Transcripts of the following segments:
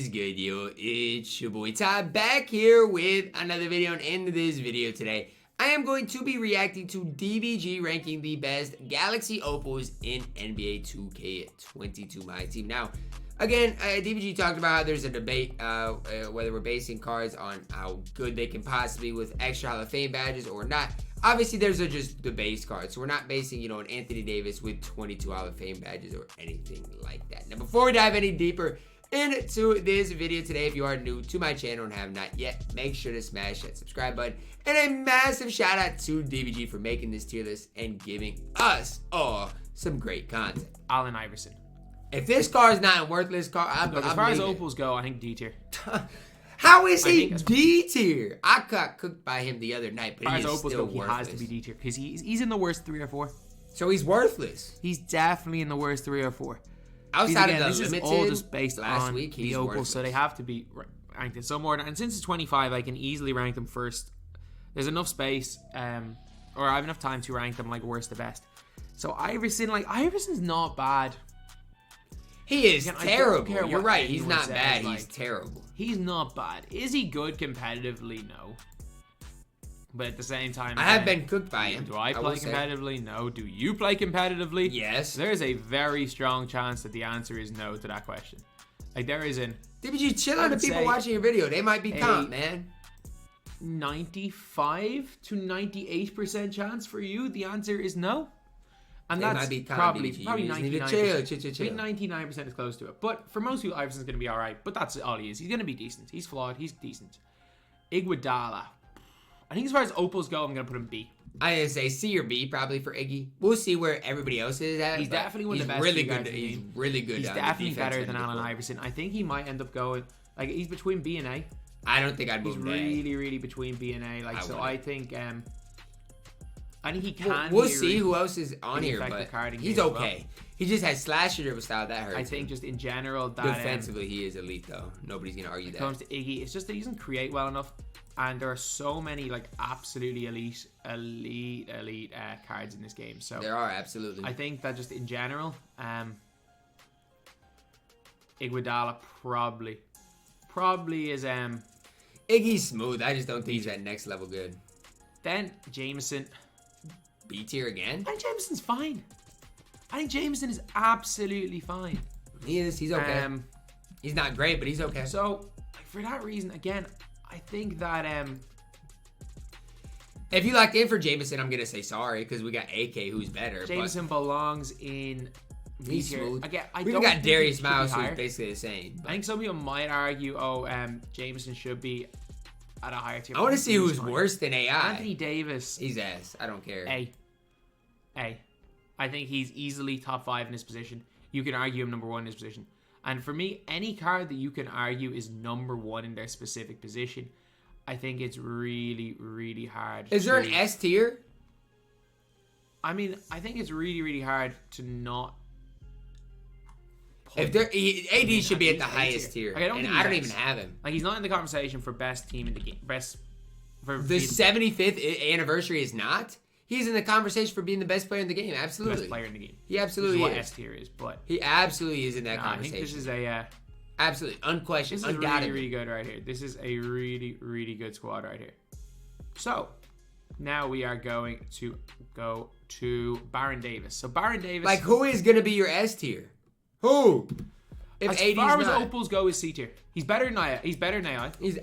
good, yo? It's your boy Ty back here with another video, and in this video today, I am going to be reacting to DBG ranking the best Galaxy Opals in NBA 2K22 MyTEAM. Now, again, DBG talked about how there's a debate whether we're basing cards on how good they can possibly be with extra Hall of Fame badges or not. Obviously, there's just the base cards, so we're not basing, an Anthony Davis with 22 Hall of Fame badges or anything like that. Now, before we dive any deeper into this video today, if you are new to my channel and have not yet, make sure to smash that subscribe button. And a massive shout out to DBG for making this tier list and giving us all some great content. Allen Iverson. If this car is not a worthless car, Look, as far as Opals go, I think D tier. How is he D tier? I got cooked by him the other night, but he is still worthless. He has to be D tier because he's in the worst 3 or 4. So he's worthless. He's definitely in the worst 3 or 4. Outside of the this limited, is all just based last on week, the Opals, so they have to be ranked in some order. And since it's 25, I can easily rank them first. There's enough space, or I have enough time to rank them like worst to best. So Iverson's not bad. He is terrible. You're right. He's not bad. He's terrible. He's not bad. Is he good competitively? No. But at the same time, I have been cooked by him. Do I play competitively? No. Do you play competitively? Yes. There's a very strong chance that the answer is no to that question. Like, there isn't. DBG, chill on the people watching your video. They might be comp, man. 95 to 98% chance for you. The answer is no. And that's probably 99%. I think 99% is close to it. But for most people, Iverson's going to be all right. But that's all he is. He's going to be decent. He's flawed. He's decent. Iguodala. I think as far as Opals go, I'm going to put him B. I didn't say C or B probably for Iggy. We'll see where everybody else is at. He's definitely one of the best. Really good. He's really good. He's definitely better than Allen Iverson. I think he might end up going, like, he's between B and A. I don't think I'd move him to A. He's really between B and A. Like, so I think he can. We'll see who else is on here, but he's okay. Well. He just has slasher dribble style that hurts. I think just in general that defensively he is elite though. Nobody's gonna argue that. When it comes to Iggy, it's just that he doesn't create well enough, and there are so many like absolutely elite cards in this game. So there are absolutely. I think that just in general, Iguodala probably is Iggy's smooth. I just don't think he's at next level good. Then Jameson. B tier again? I think Jameson's fine. I think Jameson is absolutely fine. He is. He's okay. He's not great, but he's okay. So, for that reason, again, I think that if you locked in for Jameson, I'm gonna say sorry because we got AK who's better. Jameson belongs in. He's smooth. Again, we got Darius Miles, who's basically the same. But I think some people might argue, Jameson should be at a higher tier. I want to see who's worse than AI. Anthony Davis. He's ass. I don't care. A. I think he's easily top 5 in his position. You can argue him number 1 in his position. And for me, any card that you can argue is number 1 in their specific position, I think it's really hard. Is there an S tier? I mean, I think it's really hard to not. If there, AD should be at the highest tier, I don't even have him. Like, he's not in the conversation for best team in the game. The 75th anniversary is not. He's in the conversation for being the best player in the game. Absolutely, best player in the game. He absolutely is. What S tier is, but he absolutely is in that conversation. I think this is a absolutely unquestioned. This is really good right here. This is a really good squad right here. So now we are going to go to Baron Davis. So Baron Davis, like, who is going to be your S tier? Who? If as far as Opals go, is C tier. He's better than AI. He's better than AI. He's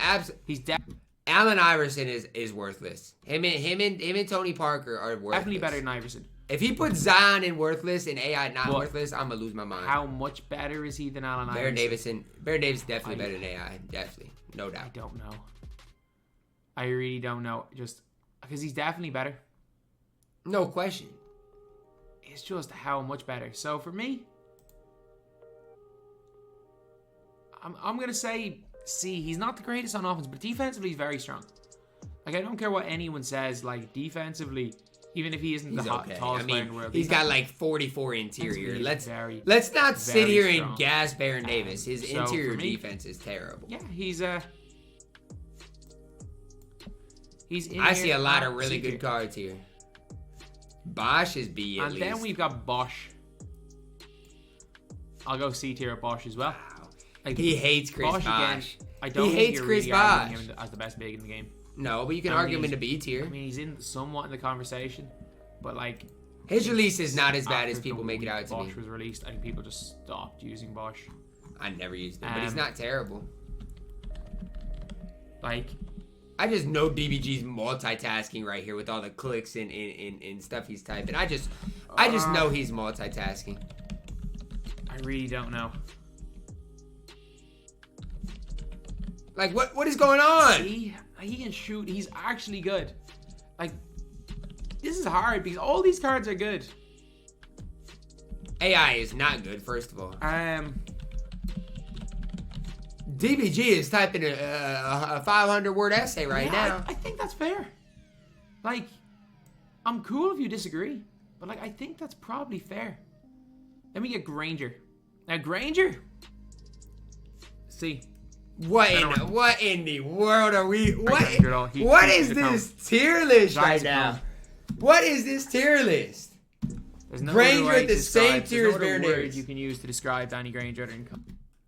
Allen Iverson is worthless. Him and Tony Parker are worthless. Definitely better than Iverson. If he puts Zion in worthless and AI not worthless, I'm gonna lose my mind. How much better is he than Allen Iverson? Baron Davis definitely better than AI. Definitely, no doubt. I don't know. I really don't know. Just because he's definitely better. No question. It's just how much better. So for me, I'm gonna say C. He's not the greatest on offense, but defensively he's very strong. Like, I don't care what anyone says. Like, defensively, even if he isn't the tallest player in the world, he's got like 44 interior. Let's not sit here and gas Baron Davis. His interior defense is terrible. Yeah, he's I see a lot of really good cards here. Bosch is B at least. And then we've got Bosch. I'll go C tier at Bosch as well. Wow. Like, he hates Chris Bosh. Again, I don't think you're really arguing him as the best big in the game. No, but you can argue him into B tier. I mean, he's somewhat in the conversation, but like his release is not as bad as people make it out to be. Bosh was released. I think people just stopped using Bosh. I never used him, but he's not terrible. Like, I just know DBG's multitasking right here with all the clicks and stuff he's typing. I just know he's multitasking. I really don't know. Like, what is going on? He can shoot. He's actually good. Like, this is hard because all these cards are good. AI is not good, first of all. DBG is typing a 500-word essay right now. I think that's fair. Like, I'm cool if you disagree, but like, I think that's probably fair. Let me get Granger. Now, Granger. See. What in the world are we? What is this tier list right now? What is this tier list? Granger at the same tier as Baron Davis. You can use to describe Danny Granger.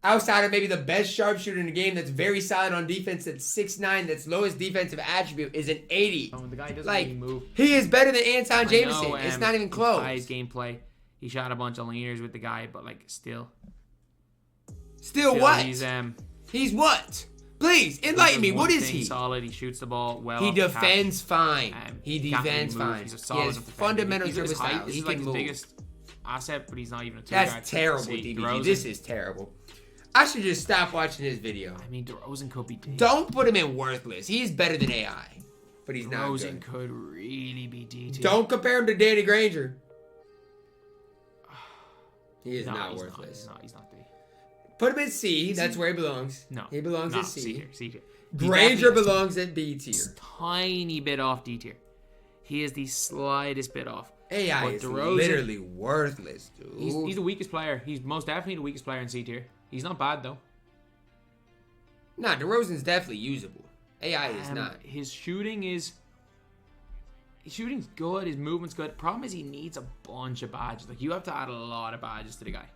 Outside of maybe the best sharpshooter in the game, that's very solid on defense, that's 6'9", that's lowest defensive attribute is an 80. Oh, and the guy doesn't really move. He is better than Anton Jameson. It's not even close. His gameplay. He shot a bunch of leaners with the guy, but like still what? He's what? Please enlighten me. What is he? Solid. He shoots the ball well. He defends fine. He defends fine. He has fundamental dribble style. This is like his biggest asset, but he's not even a two guard. That's terrible, DBG. This is terrible. I should just stop watching this video. I mean, Derozan could be D. Don't put him in worthless. He's better than AI, but he's not good. Derozan could really be D too. Don't compare him to Danny Granger. He is not worthless. He's not D. Put him in C. That's where he belongs. No. He belongs at C. C tier. Granger belongs at B tier. Tiny bit off D tier. He is the slightest bit off. AI is literally worthless, dude. He's the weakest player. He's most definitely the weakest player in C tier. He's not bad, though. Nah, Derozan's definitely usable. AI is not. His shooting's good. His movement's good. Problem is he needs a bunch of badges. Like, you have to add a lot of badges to the guy.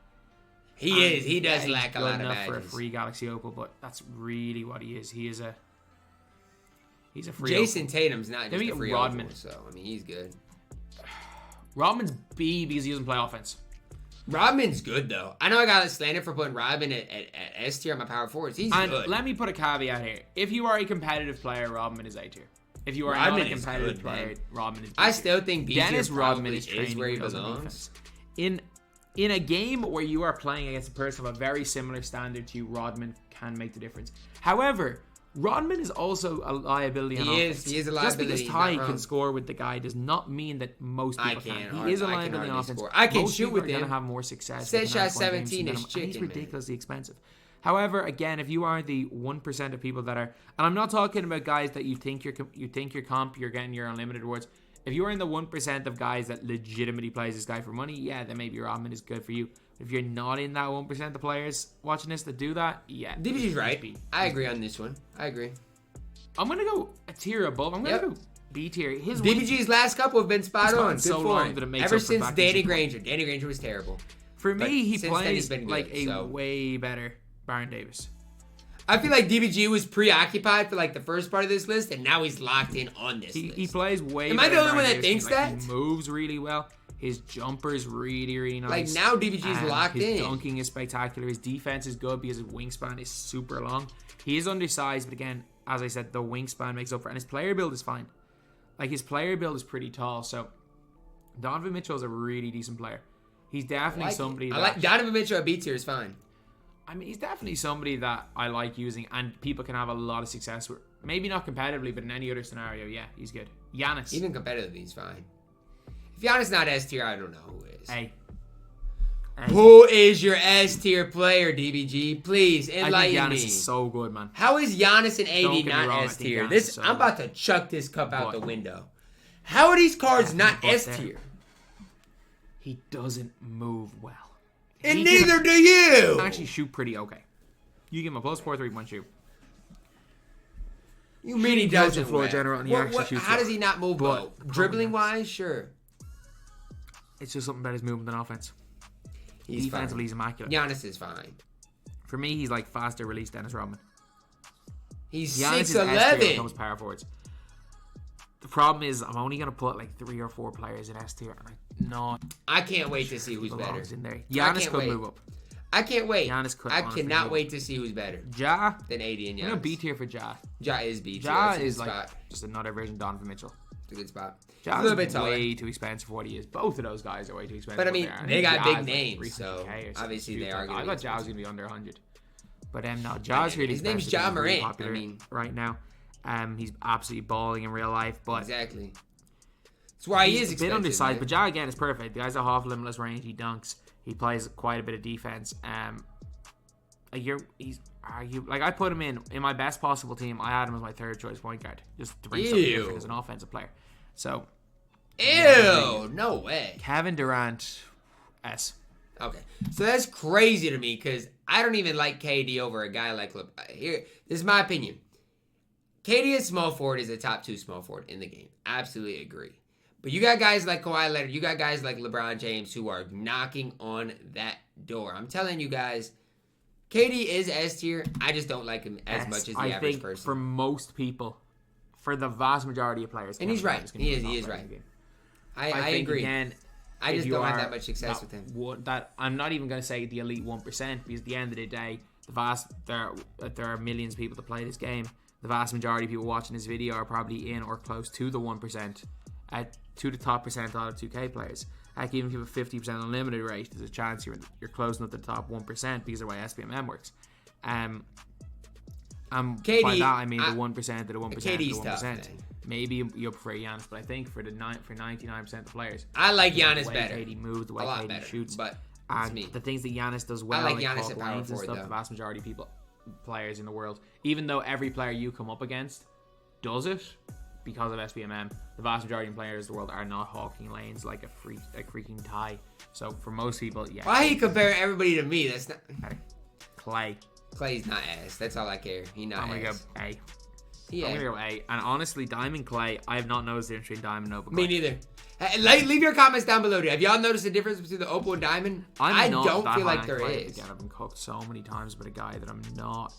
He does lack a lot of badges. For a free Galaxy Opal, but that's really what he is. He's a free Jason Opal. Tatum's not just a free Rodman. Opal, so, I mean, he's good. Rodman's B because he doesn't play offense. Rodman's good, though. I know I got slanted for putting Rodman at S tier on my power forwards. He's good. Let me put a caveat here. If you are a competitive player, Rodman is A tier. If you are not a competitive player, Rodman is B tier. I still think B tier Dennis Rodman is where he belongs. In a game where you are playing against a person of a very similar standard to you, Rodman can make the difference. However, Rodman is also a liability on offense. He is a liability. Just because Ty can score with the guy does not mean that most people can. He is a liability on offense. I can shoot with him. Most people are going to have more success. Set shot 17 is chicken, he's ridiculously expensive. However, again, if you are the 1% of people that are, and I'm not talking about guys that you think you're comp, you're getting your unlimited rewards. If you are in the 1% of guys that legitimately plays this guy for money, yeah, then maybe Rodman is good for you. If you're not in that 1% of players watching this that do that, yeah. DBG's right. I agree on this one. I agree. I'm going to go a tier above. I'm going to go B tier. DBG's last couple have been spot on. Good for him. Ever since Danny Granger. Danny Granger was terrible. For me, he plays like a way better Baron Davis. I feel like DBG was preoccupied for like the first part of this list, and now he's locked in on this list. He plays way better. Am I the only one that thinks that? He moves really well. His jumper's really, really nice. Like, now DBG's locked in. His dunking is spectacular. His defense is good because his wingspan is super long. He is undersized, but again, as I said, the wingspan makes up for it. And his player build is fine. Like, his player build is pretty tall, so Donovan Mitchell is a really decent player. He's definitely somebody that... I like Donovan Mitchell at B tier is fine. I mean, he's definitely somebody that I like using, and people can have a lot of success with. Maybe not competitively, but in any other scenario, yeah, he's good. Giannis. Even competitively, he's fine. If Giannis not S tier, I don't know who is. Hey. Who is your S tier player, DBG? Please enlighten me. I think Giannis is so good, man. How is Giannis and AD not S tier? I'm about to chuck this cup out the window. How are these cards not S tier? He doesn't move well. And neither do you. He can actually shoot pretty okay. You give him a +4 3-point shoot. You mean he doesn't floor general and he actually shoots how does he not move well? Dribbling wise, sure. It's just something about his movement and offense. Defensively, he's immaculate. Giannis is fine. For me, he's like faster release Dennis Rodman. He's Giannis 6'11". Comes power forwards. The problem is I'm only gonna put like 3 or 4 players in S tier, and I can't wait to see who's better in there. Giannis could move up. I can't wait. Giannis could. I cannot wait to see who's better. Ja than AD and Giannis. I'm gonna B tier for Ja. Ja is B tier. Ja is like just another version of Donovan Mitchell. It's a good spot. Ja's a little bit way too expensive for what he is. Both of those guys are way too expensive. But I mean, they got big like names, so obviously they are. I thought Ja was gonna be under 100. But no, Ja's really his name's Ja Morant. Really right now, he's absolutely balling in real life. But exactly, that's why he is a bit undersized. But Ja again is perfect. The guy's a half limitless range. He dunks. He plays quite a bit of defense. I put him in my best possible team. I had him as my 3rd choice point guard, just to bring something different as an offensive player. So, no way. Kevin Durant, S. Okay, so that's crazy to me because I don't even like KD over a guy like here. This is my opinion. KD as small forward is a top 2 small forward in the game. Absolutely agree. But you got guys like Kawhi Leonard, you got guys like LeBron James who are knocking on that door. I'm telling you guys, KD is S tier. I just don't like him as much as the average person. For most people, for the vast majority of players, and he's right. He is right. I agree. Again, I just don't have that much success with him. I'm not even going to say the elite 1%, because at the end of the day, there are millions of people that play this game. The vast majority of people watching this video are probably in or close to the 1%, to the top percentile of 2K players. Heck, even if you have a 50% unlimited rate, there's a chance you're closing up the top 1% because of the way SBMM works. By that I mean the 1% to the 1% to the 1%. Tough, maybe you'll prefer Giannis, but I think for 99% of players, I like Giannis better. The way KD moves, the way KD shoots, but and the things that Giannis does well, I like Giannis at power forward and stuff. The vast majority of players in the world, even though every player you come up against does it because of SBMM, the vast majority of players in the world are not hawking lanes like a freaking tie. So for most people, yeah. Why you compare everybody to me? That's not Clay. Clay's not ass. That's all I care. He not. I'm gonna ass. go A. Yeah. I'm gonna go A. And honestly, Diamond Clay, I have not noticed the difference between Diamond and Opal. Me neither. Leave your comments down below. Have y'all noticed the difference between the Opal and Diamond? I don't feel like there is. Again, I've been cooked so many times by a guy that I'm not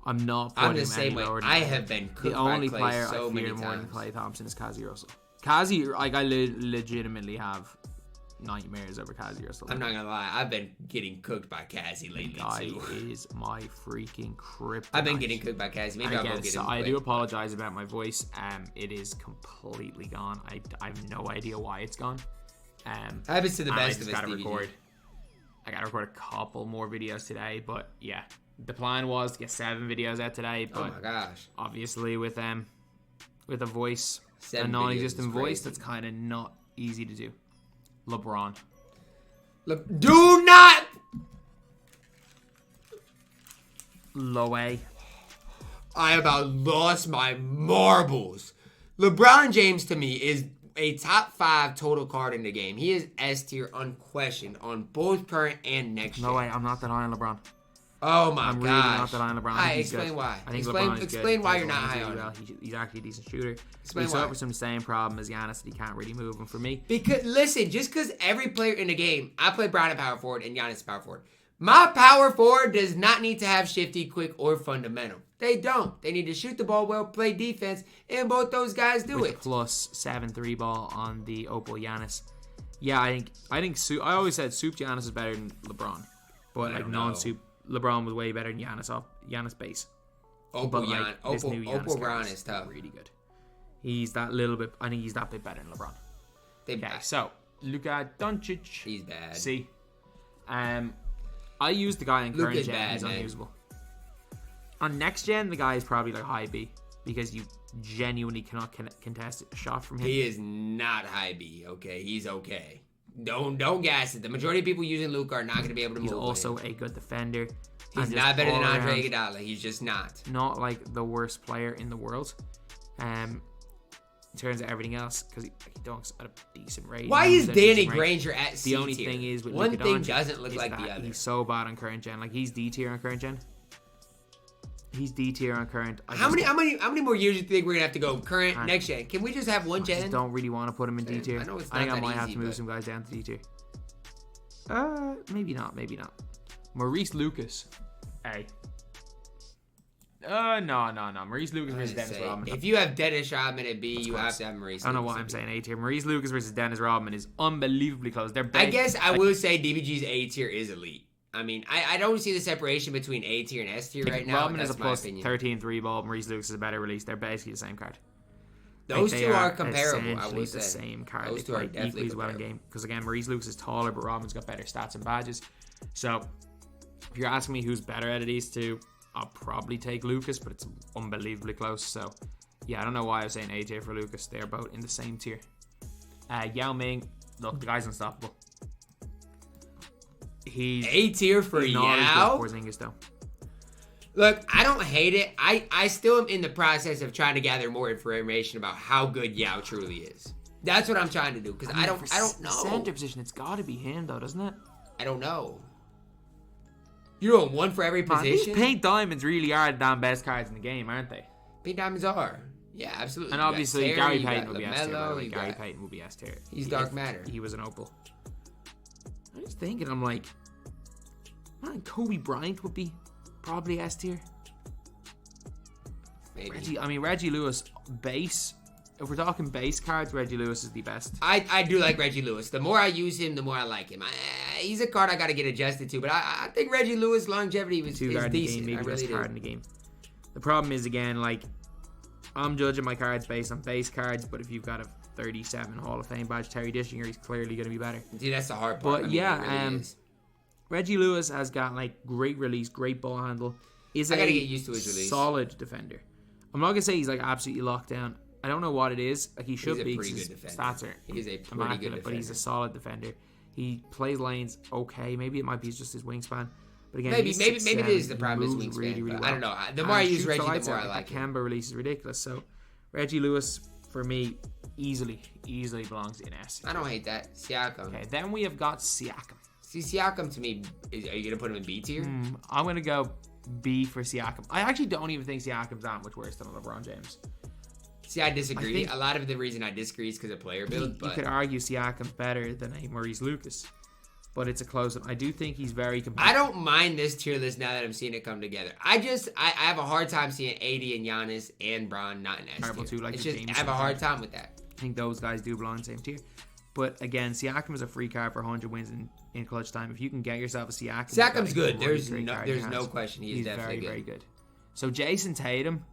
putting I'm the same way. I have been cooked the only by Clay player so I many fear more times. than Klay Thompson is Kazi Russell. Kazi, like I legitimately have nightmares over Kazi Russell. I'm not gonna lie, I've been getting cooked by Kazi lately too. Is my freaking kryptonite. I've been getting cooked by Kazi. Maybe I'll go get him. I do apologize about my voice. It is completely gone. I have no idea why it's gone. Happens to the best of us. I gotta record a couple more videos today, but yeah. The plan was to get 7 videos out today, but oh my gosh. Obviously with a voice, a non-existent voice, that's kind of not easy to do. LeBron. Do not! Low A. I about lost my marbles. LeBron James to me is a top 5 total card in the game. He is S tier unquestioned on both current and next year. No way, I'm not that high on LeBron. Oh my I'm really not that high on LeBron. Explain why. I think explain why you're not high on him. He's actually a decent shooter. Explain he's why. suffered from the same problem as Giannis that he can't really move. And for me, because listen, just because every player in the game, I play Brown at power forward and Giannis power forward. My power forward does not need to have shifty, quick, or fundamental. They don't. They need to shoot the ball well, play defense, and both those guys do with it. Plus 7-3 ball on the Opal Giannis. Yeah, I think I always said Soup Giannis is better than LeBron, but like non-Soup. LeBron was way better than Giannis base. Opal Brown is tough. Really good. He's that little bit. I think he's that bit better than LeBron. Okay, so Luka Doncic. He's bad. See, I used the guy in current gen. Bad, he's unusable. On next gen, the guy is probably like high B because you genuinely cannot contest a shot from him. He is not high B. Okay, he's okay. Don't gas it. The majority of people using Luka are not going to be able to move. He's also a good defender. He's not better than Andre Iguodala. He's just not. Not like the worst player in the world. In terms of everything else, because he dunks at a decent rate. Why is Danny Granger at C tier? The only thing is with one Luka thing Doncic doesn't look like the other. He's so bad on current gen. Like he's D tier on current gen. He's D tier on current. How many more years do you think we're gonna have to go current next gen? Can we just have one gen? I just don't really want to put him in D tier. I know it's not think I that might have easy, to move some guys down to D tier. Maybe not. Maurice Lucas. A. No. Maurice Lucas versus Dennis Rodman. If you have Dennis Rodman at B, you have to have Maurice Lucas. I don't know why I'm saying A tier. Maurice Lucas versus Dennis Rodman is unbelievably close. I guess I will say DBG's A tier is elite. I mean, I don't see the separation between A tier and S tier right now. Rodman is a plus 13 3 ball. Maurice Lucas is a better release. They're basically the same card. Those two are comparable. I will say the same card. Those two are definitely equally well in game. Because again, Maurice Lucas is taller, but Rodman's got better stats and badges. So if you're asking me who's better out of these two, I'll probably take Lucas, but it's unbelievably close. So, yeah, I don't know why I was saying A tier for Lucas. They're both in the same tier. Yao Ming, look, the guy's unstoppable. He's A tier for Yao. Porzingis, though. Look, I don't hate it. I still am in the process of trying to gather more information about how good Yao truly is. That's what I'm trying to do because I don't know. Center position, it's got to be him, though, doesn't it? I don't know. You're doing one for every position? These pink diamonds really are the damn best cards in the game, aren't they? Pink diamonds are. Yeah, absolutely. And obviously, Gary Payton would be S tier. Gary Payton would be S tier. He's dark matter. He was an opal. I was thinking, I'm like, man, Kobe Bryant would be probably S tier. Maybe. Reggie Lewis, base. If we're talking base cards, Reggie Lewis is the best. I do like Reggie Lewis. The more I use him, the more I like him. He's a card I got to get adjusted to, but I think Reggie Lewis' longevity is decent. Maybe the best card in the game. The problem is, again, like, I'm judging my cards based on base cards, but if you've got a 37 Hall of Fame badge, Terry Dischinger, he's clearly going to be better. Dude, that's the hard part. But really Reggie Lewis has got, like, great release, great ball handle. I got to get used to his release. Solid defender. I'm not going to say he's, like, absolutely locked down. I don't know what it is. Like, he should be. His stats are he's a pretty good defender. But he's a solid defender. He plays lanes okay. Maybe it might be just his wingspan. But again, maybe it is the problem is wingspan. Really well. I don't know. The more I use Reggie, the more I like him. Kemba release is ridiculous. So Reggie Lewis, for me, easily belongs in S. I don't hate that. Siakam. Okay, then we have got Siakam. See, Siakam to me, are you going to put him in B tier? I'm going to go B for Siakam. I actually don't even think Siakam's that much worse than LeBron James. See, I disagree. A lot of the reason I disagree is because of player build. You could argue Siakam's better than a Maurice Lucas, but it's a close one. I do think he's very competitive. I don't mind this tier list now that I'm seeing it come together. I have a hard time seeing AD and Giannis and Bron not in S tier. I have a hard time with that. I think those guys do belong in the same tier. But again, Siakam is a free card for 100 wins in clutch time. If you can get yourself a Siakam, Siakam's good. There's no question. He's definitely very good. So Jason Tatum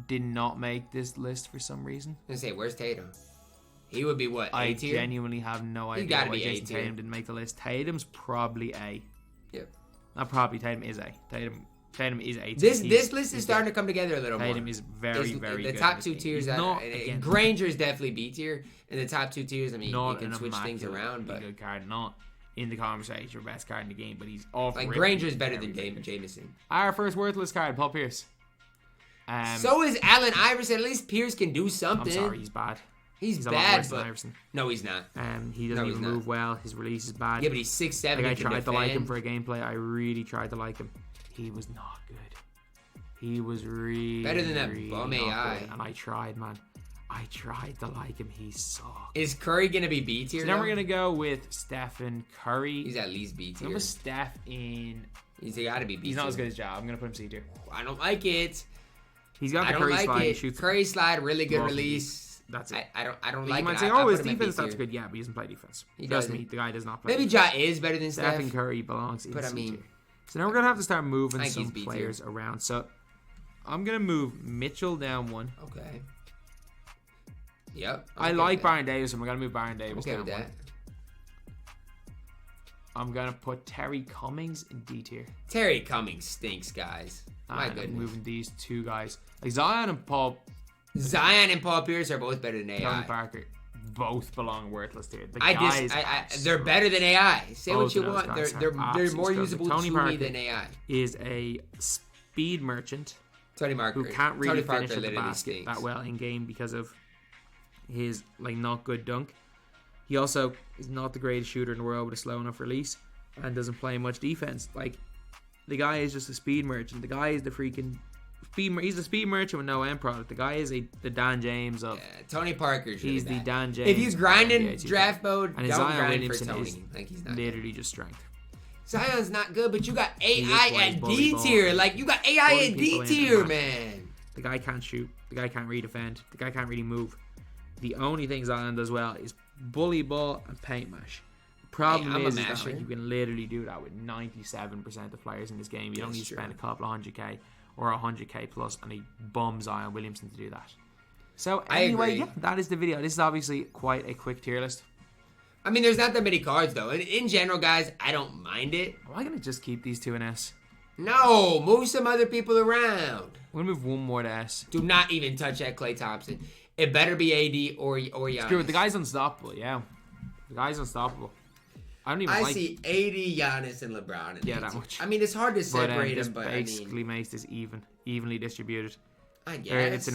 did not make this list for some reason. I was gonna say, where's Tatum? He would be what? A tier? I genuinely have no idea why Jason Tatum didn't make the list. Tatum's probably A. Yep. Not probably. Tatum is A. Tatum is A. This list is starting to come together a little more. Tatum is very good. The top two tiers. Granger is definitely B tier, and the top two tiers. I mean, you can switch things around, but good card, not in the conversation for best card in the game, but he's off. Like Granger is better than Jameson. Our first worthless card, Paul Pierce. So is Allen Iverson. At least Pierce can do something. I'm sorry, he's bad. He's bad, but Iverson. No, he's not. He doesn't even move well. His release is bad. Yeah, but he's 6'7". I tried to like him for a gameplay. I really tried to like him. He was not good. He was really better than that bum AI. Good. And I tried, man. I tried to like him. He sucked. Is Curry gonna be B tier? So then we're gonna go with Stephen Curry. He's at least B tier. I'm with Steph in. He's gotta be B tier. He's not as good as Ja. I'm gonna put him C tier. I don't like it. He's got the Curry slide. He shoots Curry slide, really good release. That's it. I don't like it. You might say, oh, his defense that's good. Yeah, but he doesn't play defense. Trust me, the guy does not play. Maybe Ja is better than Steph. Stephen Curry belongs in C tier. So now we're gonna have to start moving some players around. So I'm gonna move Mitchell down one. Okay. Yep. I like Baron Davis, and we're gonna move Baron Davis down one. I'm gonna put Terry Cummings in D tier. Terry Cummings stinks, guys. My goodness. I'm moving these two guys. Like Zion and Paul Pierce are both better than AI. Tony Parker both belong worthless tier. They're better than AI. Say what you want. They're more usable to me than AI. Is a speed merchant. Tony Parker, who can't really finish at the basket that well in game because of his not good dunk. He also is not the greatest shooter in the world with a slow enough release and doesn't play much defense. Like, the guy is just a speed merchant. The guy is the freaking he's a speed merchant with no end product. The guy is the Dan James of Tony Parker's really he's bad. the Dan James. If he's grinding draft mode, and don't Zion grind Williamson for Tony. Is like he's not literally just strength. Zion's not good, but you got AI at D tier. Like, you got AI at D tier, man. The guy can't shoot. The guy can't redefend. The guy can't really move. The only thing Zion does well is bully ball and paint mash. The problem is that like, you can literally do that with 97% of players in this game. You don't need to spend a couple of 100k or 100k plus, and he bums Zion Williamson to do that. So anyway, yeah, that is the video. This is obviously quite a quick tier list. I mean, there's not that many cards, though. In general, guys, I don't mind it. Am I going to just keep these two in S? No, move some other people around. We're going to move one more to S. Do not even touch that Klay Thompson. It better be AD or Giannis. Screw it. The guy's unstoppable, yeah. The guy's unstoppable. I don't even like... I see AD, Giannis, and LeBron. That much. I mean, it's hard to separate them, but basically makes this evenly distributed. I guess.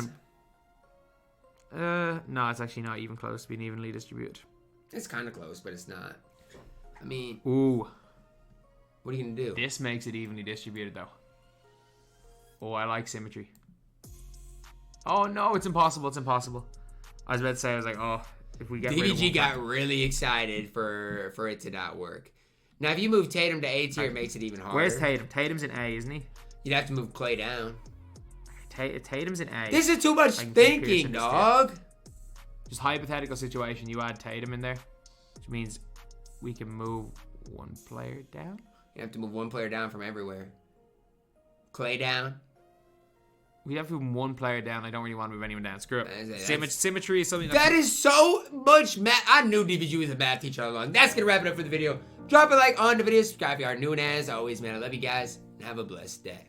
No, it's actually not even close to being evenly distributed. It's kind of close, but it's not. I mean... Ooh. What are you going to do? This makes it evenly distributed, though. Oh, I like symmetry. Oh, no, it's impossible. It's impossible. I was about to say, I was like, oh, if we get DBG got really excited for it to not work. Now, if you move Tatum to A tier, it makes it even harder. Where's Tatum? Tatum's in A, isn't he? You'd have to move Klay down. Tatum's in A. This is too much thinking, dog. Just hypothetical situation, you add Tatum in there, which means we can move one player down. You have to move one player down from everywhere. Klay down. We have to move one player down. I don't really want to move anyone down. Screw it. Symmetry is something that is so much math. I knew DBG was a math teacher all along. That's gonna wrap it up for the video. Drop a like on the video, subscribe if you are new, and as always, man, I love you guys and have a blessed day.